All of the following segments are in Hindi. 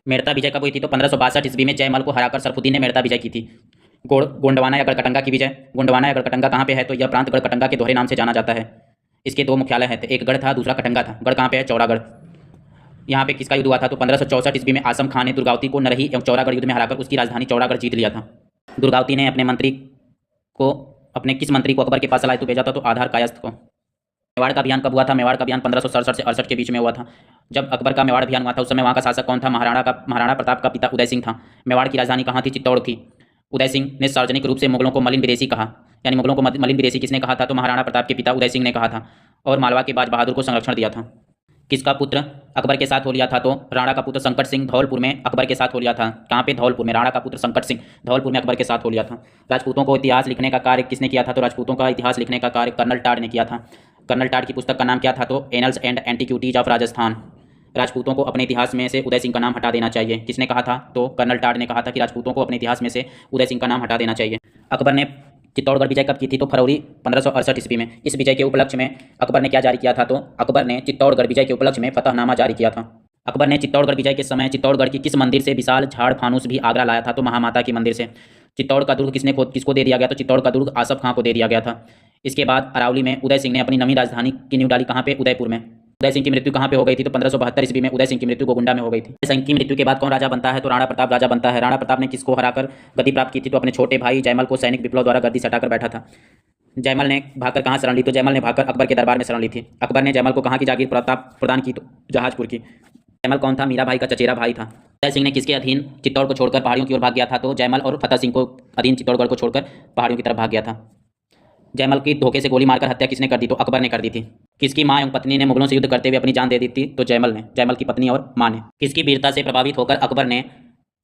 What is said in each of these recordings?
मेड़ता विजय कब हुई थी? तो 1562 ईस्वी में जयमल को हराकर सरफुद्दीन ने मेड़ता विजय की थी। गोंडवाना या गढ़कटंगा की विजय। गोंडवाना या गढ़कटंगा कहाँ पे है? तो यह प्रांत गढ़कटंगा के दोहरे नाम से जाना जाता है। इसके दो मुख्यालय हैं, एक गढ़ था, दूसरा कटंगा था। गढ़ कहाँ पे है? चौरागढ़। यहाँ पे किसका युद्ध हुआ था? तो 1564 ईस्वी में आसम खान ने दुर्गावती को नरही एवं चौरागढ़ युद्ध में हराकर उसकी राजधानी चौरागढ़ जीत लिया था। दुर्गावती ने अपने किस मंत्री को अकबर के पास सलाह भेजा था? तो आधार कायस्थ को। मेवाड़ का अभियान कब हुआ था? मेवाड़ का अभियान 1567 से 68 के बीच में हुआ था। जब अकबर का मेवाड़ अभियान हुआ था उस समय वहाँ का शासक कौन था? महाराणा प्रताप का पिता उदय सिंह था। मेवाड़ की राजधानी कहाँ थी? चित्तौड़ की। उदय सिंह ने सार्वजनिक रूप से मुगलों को मलिन विदेशी कहा, यानी मुगलों को मलिन विदेशी किसने कहा था? तो महाराणा प्रताप के पिता उदय सिंह ने कहा था। और मालवा के बाज बहादुर को संरक्षण दिया था। किसका पुत्र अकबर के साथ हो लिया था? तो राणा का पुत्र संकट सिंह धौलपुर में अकबर के साथ हो लिया था। कहाँ पे? धौलपुर में। राणा का पुत्र संकट सिंह धौलपुर में अकबर के साथ हो लिया था। राजपूतों को इतिहास लिखने का कार्य किसने किया था? तो राजपूतों का इतिहास लिखने का कार्य कर्नल टाड ने किया था। कर्नल टाड की पुस्तक का नाम क्या था? तो एनल्स एंड एंटीक्यूटीज ऑफ राजस्थान। राजपूतों को अपने इतिहास में से उदय सिंह का नाम हटा देना चाहिए। किसने कहा था? तो कर्नल टाड ने कहा था कि राजपूतों को अपने इतिहास में से उदय सिंह का नाम हटा देना चाहिए। अकबर ने चित्तौड़गढ़ विजय कब की थी? तो फरवरी 1568 ईस्वी में। इस विजय के उपलक्ष्य में अकबर ने क्या जारी किया था? तो अकबर ने चित्तौड़गढ़ विजय के उपलक्ष्य में फतहनामा जारी किया था। अकबर ने चित्तौड़गढ़ विजय के समय चित्तौड़गढ़ की किस मंदिर से विशाल झाड़ फानूस भी आगरा लाया था? तो महामाता की मंदिर से। चित्तौड़ का दुर्ग किसको दे दिया गया? तो चित्तौड़ का दुर्ग आसफ खां को दे दिया गया था। इसके बाद अरावली में उदय सिंह ने अपनी नवी राजधानी की नींव डाली। कहाँ पे? उदयपुर में। उदय सिंह की मृत्यु कहाँ पे हो गई थी? तो 1572 ईस्वी में उदय सिंह की मृत्यु गोगुंडा में हो गई थी। उदय सिंह की मृत्यु के बाद कौन राजा बनता है? तो राणा प्रताप राजा बनता है। राणा प्रताप ने किसको हराकर गद्दी प्राप्त की थी? तो अपने छोटे भाई जयमल को सैनिक विप्लव द्वारा गद्दी से हटाकर बैठा था। जयमल ने भागकर कहाँ शरण ली? तो जयमल ने भागकर अकबर के दरबार में शरण ली थी। अकबर ने जयमल को कहाँ की जागीर प्रदान की? तो जहाजपुर की। जयमल कौन था? मीरा भाई का चचेरा भाई था। उदय सिंह ने किसके अधीन चित्तौड़ को छोड़कर पहाड़ियों की ओर भाग गया था? तो जयमल और फतेह सिंह को अधीन चित्तौड़गढ़ को छोड़कर पहाड़ियों की तरफ भाग गया था। जयमल की धोखे से गोली मारकर हत्या किसने कर दी? तो अकबर ने कर दी थी। किसकी मां एवं पत्नी ने मुगलों से युद्ध करते हुए अपनी जान दे दी थी? तो जयमल ने। जयमल की पत्नी और मां ने। किसकी वीरता से प्रभावित होकर अकबर ने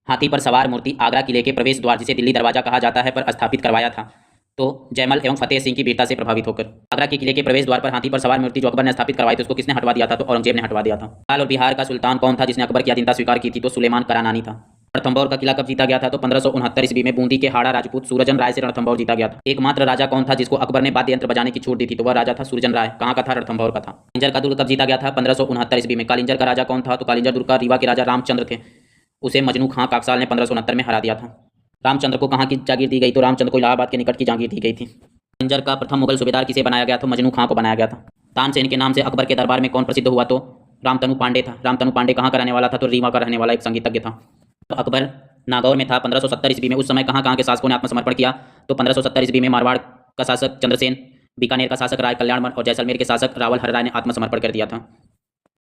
हाथी पर सवार मूर्ति आगरा किले के प्रवेश द्वार, जिसे दिल्ली दरवाजा कहा जाता है, पर स्थापित करवाया था? तो जयमल एवं फतेह सिंह की वीरता से प्रभावित होकर। आगरा के किले के प्रवेश द्वार पर हाथी पर सवार मूर्ति जो अकबर ने स्थापित करवाई थी उसको किसने हटवा दिया था? तो औरंगजेब ने हटवा दिया था। बंगाल और बिहार का सुल्तान कौन था जिसने अकबर की अधीनता स्वीकार की थी? तो सुलेमान करानानी था। रणथंभौर का किला कब जीता गया था? तो 1569 ईस्वी में बूंदी के हाड़ा राजपूत सूरजन राय से रणथंभौर जीता गया था। एकमात्र राजा कौन था जिसको अकबर ने वाद्य यंत्र बजाने की छूट दी थी? तो वह राजा था सूरजन राय। कहाँ का था? रणथंभौर का था। कालिंजर का दुर्ग कब जीता गया था? 1569 ईस्वी में। कालिंजर का राजा कौन था? तो कालिंजर दुर्ग का रीवा के राजा रामचंद्र थे। उसे मजनू खां काकसाल ने 1569 में हरा दिया था। रामचंद्र को कहाँ की जागीर दी गई? तो रामचंद्र को इलाहाबाद के निकट की जागीर दी गई थी। कालिंजर का प्रथम मुगल सूबेदार किसे बनाया गया? तो मजनू खां को बनाया गया था। तानसेन के नाम से अकबर के दरबार में कौन प्रसिद्ध हुआ? तो रामतनु पांडे था। रामतनु पांडे कहाँ का रहने वाला था? तो रीवा का रहने वाला एक संगीतज्ञ था। तो अकबर नागौर में था 1570 ईस्वी में। उस समय कहाँ कहाँ के शासकों ने आत्मसमर्पण किया? तो 1570 ईस्वी में मारवाड़ का शासक चंद्रसेन, बीकानेर का शासक राय कल्याण और जैसलमेर के शासक रावल हर राय ने आत्मसमर्पण कर दिया था।